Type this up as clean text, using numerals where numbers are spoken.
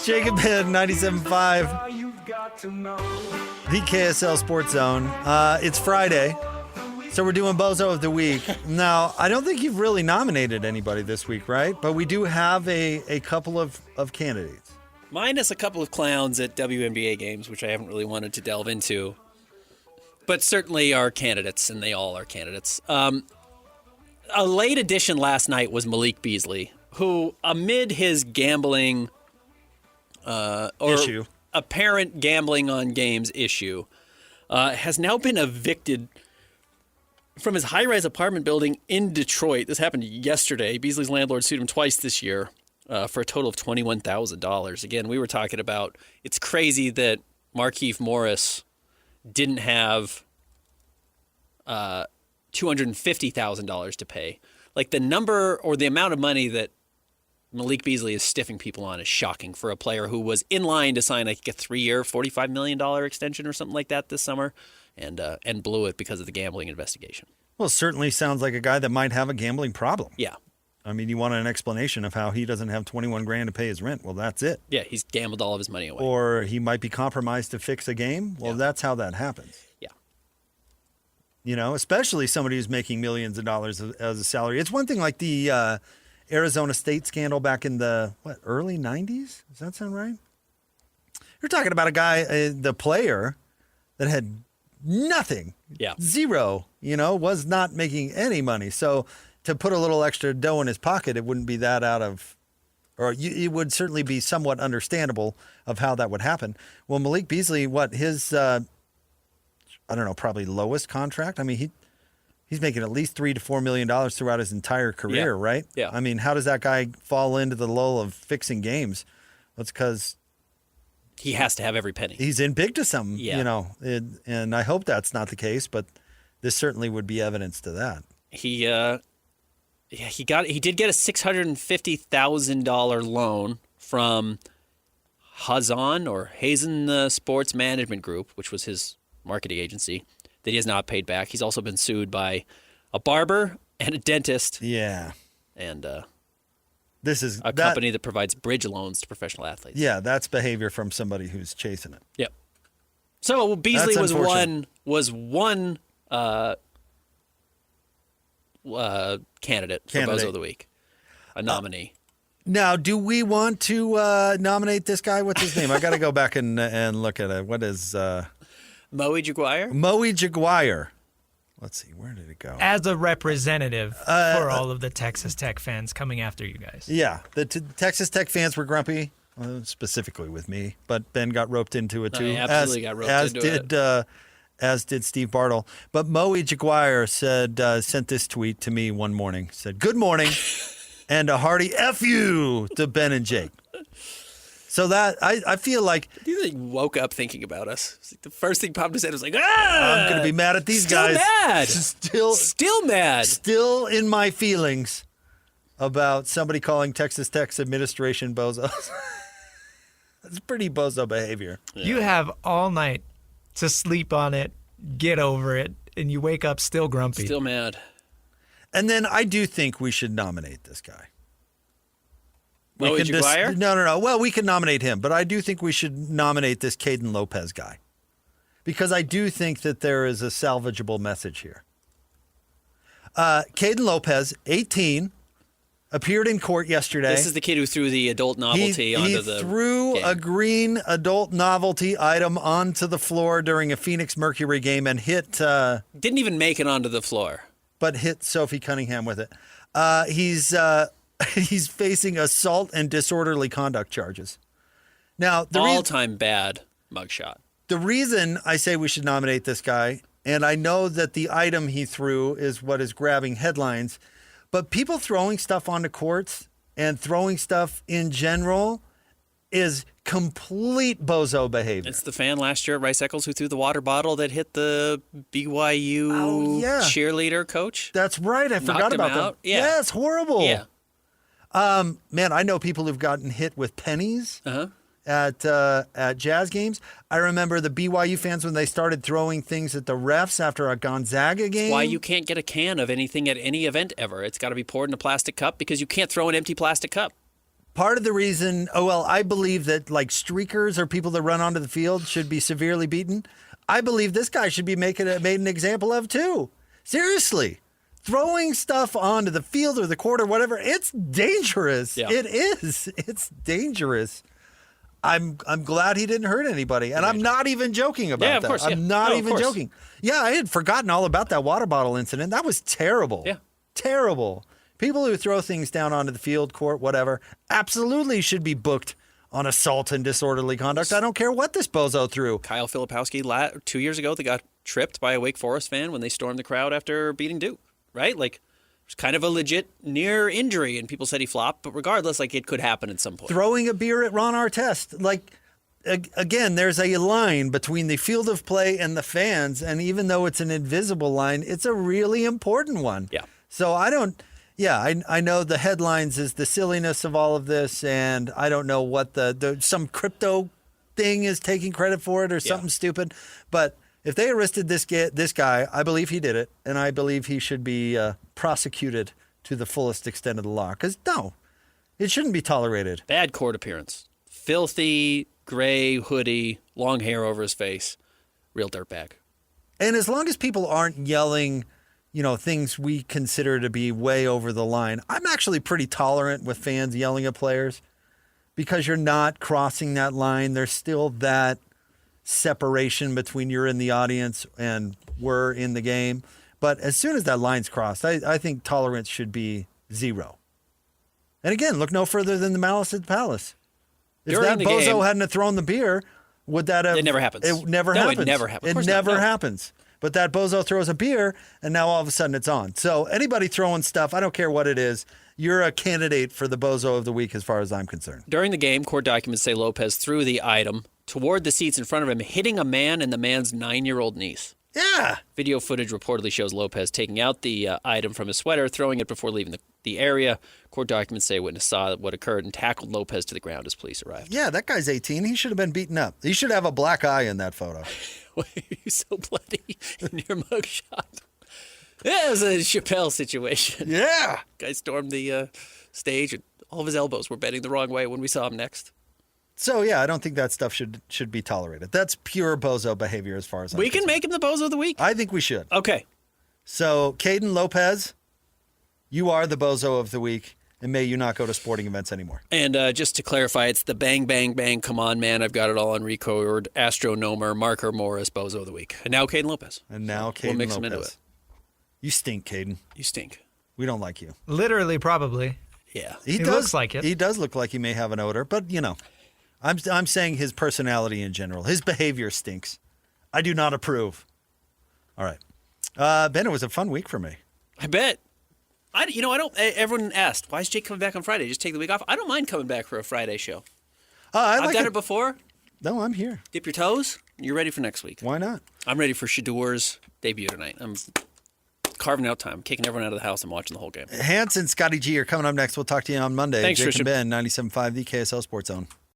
Jacob Head, 97.5. The KSL Sports Zone. It's Friday, so we're doing Bozo of the Week. Now, I don't think you've really nominated anybody this week, right? But we do have a couple of candidates. Minus a couple of clowns at WNBA games, which I haven't really wanted to delve into. But certainly are candidates, and they all are candidates. A late addition last night was Malik Beasley, who, amid his gambling issue, apparent gambling on games issue, has now been evicted from his high-rise apartment building in Detroit. This happened yesterday. Beasley's landlord sued him twice this year for a total of $21,000. Again, we were talking about it's crazy that Markieff Morris didn't have $250,000 to pay. Like the number or the amount of money that Malik Beasley is stiffing people on is shocking for a player who was in line to sign like a 3-year, $45 million extension or something like that this summer and blew it because of the gambling investigation. Well, certainly sounds like a guy that might have a gambling problem. Yeah. I mean, you want an explanation of how he doesn't have $21,000 to pay his rent. Well, that's it. Yeah, he's gambled all of his money away. Or he might be compromised to fix a game. Well, that's how that happens. Yeah. You know, especially somebody who's making millions of dollars as a salary. It's one thing like the Arizona State scandal back in the, early 90s? Does that sound right? You're talking about a guy, the player, that had nothing. Yeah. Zero, was not making any money. So to put a little extra dough in his pocket, it wouldn't be that out of, or it would certainly be somewhat understandable of how that would happen. Well, Malik Beasley, his, probably lowest contract? I mean, he's making at least $3 to $4 million throughout his entire career, right? Yeah. I mean, how does that guy fall into the lull of fixing games? That's because he has to have every penny. He's in big to something, and I hope that's not the case, but this certainly would be evidence to that. He did get a $650,000 loan from Hazen Sports Management Group, which was his marketing agency, that he has not paid back. He's also been sued by a barber and a dentist. Yeah. And this is a company that provides bridge loans to professional athletes. Yeah, that's behavior from somebody who's chasing it. Yep. So Beasley was one candidate for Bozo of the Week, a nominee. Now, do we want to nominate this guy? What's his name? I got to go back and look at it. What is Moe Jaguar? Moe Jaguar. Let's see, where did it go? As a representative for all of the Texas Tech fans coming after you guys. Yeah, the Texas Tech fans were grumpy, specifically with me, but Ben got roped into it too. Absolutely got roped into it. As did Steve Bartle. But Moe Jaguar sent this tweet to me one morning. Said, "Good morning," and a hearty F you to Ben and Jake. So that, I feel like... Do you think he woke up thinking about us? The first thing popped his head was like, I'm going to be mad at these guys. Mad. Still mad. Still in my feelings about somebody calling Texas Tech's administration bozos. That's pretty bozo behavior. Yeah. You have all night to sleep on it, get over it, and you wake up still grumpy. Still mad. And then I do think we should nominate this guy. Moe Jaguar? No. Well, we can nominate him, but I do think we should nominate this Caden Lopez guy. Because I do think that there is a salvageable message here. Caden Lopez, 18, appeared in court yesterday. This is the kid who threw the adult novelty onto the He threw game. a green adult novelty item onto the floor during a Phoenix Mercury game and hit... Didn't even make it onto the floor. But hit Sophie Cunningham with it. He's facing assault and disorderly conduct charges. Now, all-time bad mugshot. The reason I say we should nominate this guy, and I know that the item he threw is what is grabbing headlines, but people throwing stuff onto courts and throwing stuff in general is complete bozo behavior. It's the fan last year at Rice Eccles who threw the water bottle that hit the BYU cheerleader coach. That's right. I forgot about that. Yeah, it's horrible. Yeah. Man, I know people who've gotten hit with pennies at Jazz games. I remember the BYU fans when they started throwing things at the refs after a Gonzaga game. Why you can't get a can of anything at any event ever. It's got to be poured in a plastic cup because you can't throw an empty plastic cup. Part of the reason, I believe that like streakers or people that run onto the field should be severely beaten. I believe this guy should be made an example of too. Seriously. Throwing stuff onto the field or the court or whatever, it's dangerous. Yeah. It is. It's dangerous. I'm glad he didn't hurt anybody. And I'm not even joking about that. Of course, I'm not of even course. joking. Yeah, I had forgotten all about that water bottle incident. That was terrible. Yeah. Terrible. People who throw things down onto the field, court, whatever, absolutely should be booked on assault and disorderly conduct. I don't care what this bozo threw. Kyle Filipowski 2 years ago, they got tripped by a Wake Forest fan when they stormed the crowd after beating Duke, right? Like, it was kind of a legit near injury, and people said he flopped. But regardless, like, it could happen at some point. Throwing a beer at Ron Artest. Like, again, there's a line between the field of play and the fans, and even though it's an invisible line, it's a really important one. Yeah. So I know the headlines is the silliness of all of this, and I don't know what some crypto thing is taking credit for it or something stupid. But if they arrested this guy, I believe he did it, and I believe he should be prosecuted to the fullest extent of the law. Because, no, it shouldn't be tolerated. Bad court appearance. Filthy, gray hoodie, long hair over his face. Real dirtbag. And as long as people aren't yelling, things we consider to be way over the line, I'm actually pretty tolerant with fans yelling at players because you're not crossing that line. There's still that separation between you're in the audience and we're in the game. But as soon as that line's crossed, I think tolerance should be zero. And again, look no further than the Malice at the Palace. If During that the bozo game- hadn't have thrown the beer, would that have... It never happens. It never No, it happens. never happens. Of It course not, never no. happens. But that bozo throws a beer, and now all of a sudden it's on. So anybody throwing stuff, I don't care what it is, you're a candidate for the bozo of the week as far as I'm concerned. During the game, court documents say Lopez threw the item toward the seats in front of him, hitting a man and the man's 9-year-old niece. Yeah. Video footage reportedly shows Lopez taking out the item from his sweater, throwing it before leaving the area. Court documents say a witness saw what occurred and tackled Lopez to the ground as police arrived. Yeah, that guy's 18. He should have been beaten up. He should have a black eye in that photo. Why are you so bloody in your mugshot? Yeah, it was a Chappelle situation. Yeah. Guy stormed the stage and all of his elbows were bending the wrong way when we saw him next. So, yeah, I don't think that stuff should be tolerated. That's pure bozo behavior as far as I'm We can concerned. make him the bozo of the week. I think we should. Okay. So, Caden Lopez, you are the bozo of the week, and may you not go to sporting events anymore. And just to clarify, it's the bang, bang, bang, come on, man. I've got it all on record. Astronomer, Marker Morris, bozo of the week. And now Caden Lopez. And now Caden We'll mix Lopez. him into it. You stink, Caden. You stink. We don't like you. Literally, probably. Yeah. He looks like it. He does look like he may have an odor, but I'm saying his personality in general, his behavior stinks. I do not approve. All right, Ben, it was a fun week for me. I bet. I don't. Everyone asked, why is Jake coming back on Friday? Just take the week off. I don't mind coming back for a Friday show. I've done it before. No, I'm here. Dip your toes. You're ready for next week. Why not? I'm ready for Shador's debut tonight. I'm carving out time, kicking everyone out of the house and watching the whole game. Hans and Scotty G are coming up next. We'll talk to you on Monday. Thanks, Jake Christian. and Ben, 97.5, the KSL Sports Zone.